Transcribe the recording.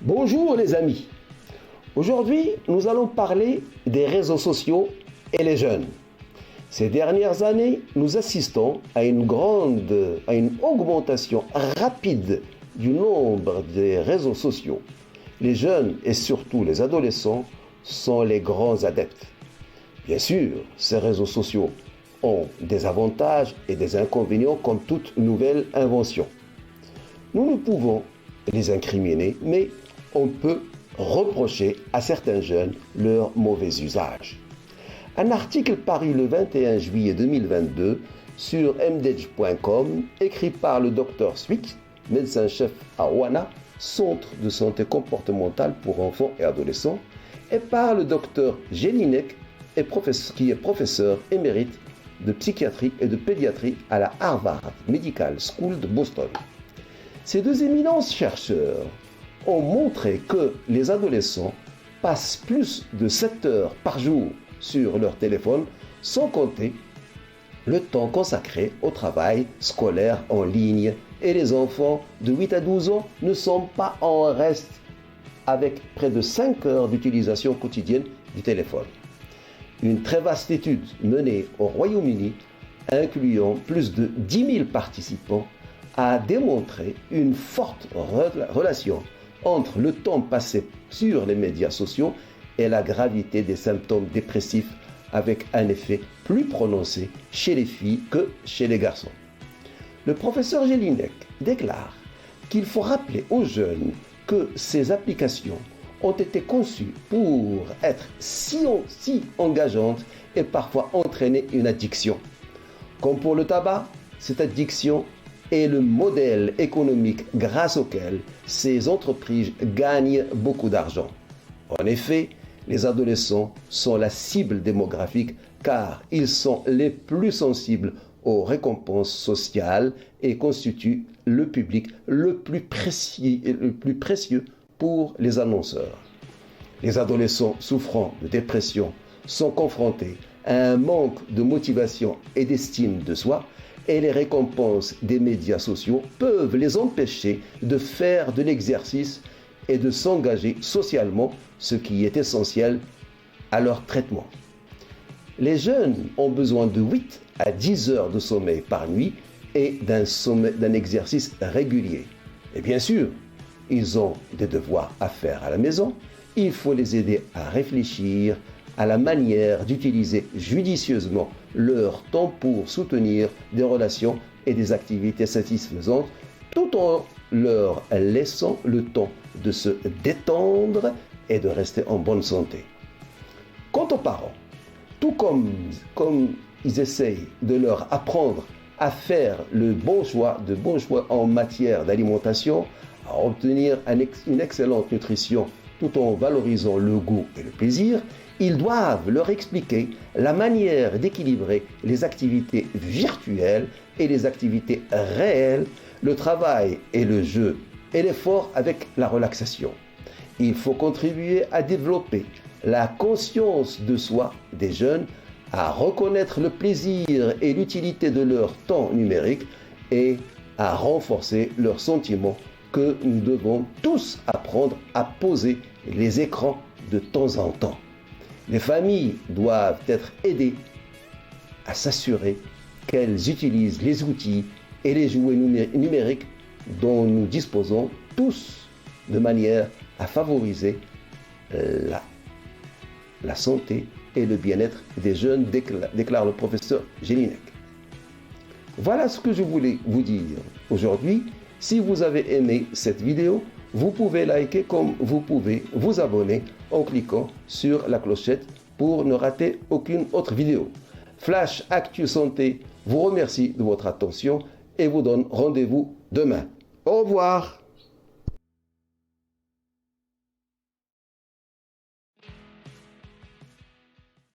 Bonjour les amis. Aujourd'hui, nous allons parler des réseaux sociaux et les jeunes. Ces dernières années, nous assistons à une augmentation rapide du nombre des réseaux sociaux. Les jeunes et surtout les adolescents sont les grands adeptes. Bien sûr, ces réseaux sociaux ont des avantages et des inconvénients comme toute nouvelle invention. Nous ne pouvons les incriminer, mais on peut reprocher à certains jeunes leur mauvais usage. Un article paru le 21 juillet 2022 sur mdedge.com, écrit par le Dr Swick, médecin-chef à Wana, centre de santé comportementale pour enfants et adolescents, et par le Dr Jelinek, qui est professeur émérite de psychiatrie et de pédiatrie à la Harvard Medical School de Boston. Ces deux éminents chercheurs ont montré que les adolescents passent plus de 7 heures par jour sur leur téléphone, sans compter le temps consacré au travail scolaire en ligne. Et les enfants de 8 à 12 ans ne sont pas en reste, avec près de 5 heures d'utilisation quotidienne du téléphone. Une très vaste étude menée au Royaume-Uni, incluant plus de 10 000 participants, a démontré une forte relation entre le temps passé sur les médias sociaux et la gravité des symptômes dépressifs, avec un effet plus prononcé chez les filles que chez les garçons. Le professeur Jelinek déclare qu'il faut rappeler aux jeunes que ces applications ont été conçues pour être si engageantes et parfois entraîner une addiction. Comme pour le tabac, cette addiction est le modèle économique grâce auquel ces entreprises gagnent beaucoup d'argent. En effet, les adolescents sont la cible démographique car ils sont les plus sensibles aux récompenses sociales et constituent le public le plus précieux pour les annonceurs. Les adolescents souffrant de dépression sont confrontés à un manque de motivation et d'estime de soi, et les récompenses des médias sociaux peuvent les empêcher de faire de l'exercice et de s'engager socialement, ce qui est essentiel à leur traitement. Les jeunes ont besoin de 8 à 10 heures de sommeil par nuit et d'un exercice régulier. Et bien sûr, ils ont des devoirs à faire à la maison. Il faut les aider à réfléchir à la manière d'utiliser judicieusement leur temps pour soutenir des relations et des activités satisfaisantes, tout en leur laissant le temps de se détendre et de rester en bonne santé. Quant aux parents, tout comme ils essayent de leur apprendre à faire de bons choix en matière d'alimentation, à obtenir une excellente nutrition tout en valorisant le goût et le plaisir, ils doivent leur expliquer la manière d'équilibrer les activités virtuelles et les activités réelles, le travail et le jeu, et l'effort avec la relaxation. Il faut contribuer à développer la conscience de soi des jeunes, à reconnaître le plaisir et l'utilité de leur temps numérique et à renforcer leur sentiment que nous devons tous apprendre à poser les écrans de temps en temps. Les familles doivent être aidées à s'assurer qu'elles utilisent les outils et les jouets numériques dont nous disposons tous de manière à favoriser la santé et le bien-être des jeunes, déclare le professeur Jelinek. Voilà ce que je voulais vous dire aujourd'hui. Si vous avez aimé cette vidéo, vous pouvez liker comme vous pouvez vous abonner en cliquant sur la clochette pour ne rater aucune autre vidéo. Flash Actu Santé vous remercie de votre attention et vous donne rendez-vous demain. Au revoir.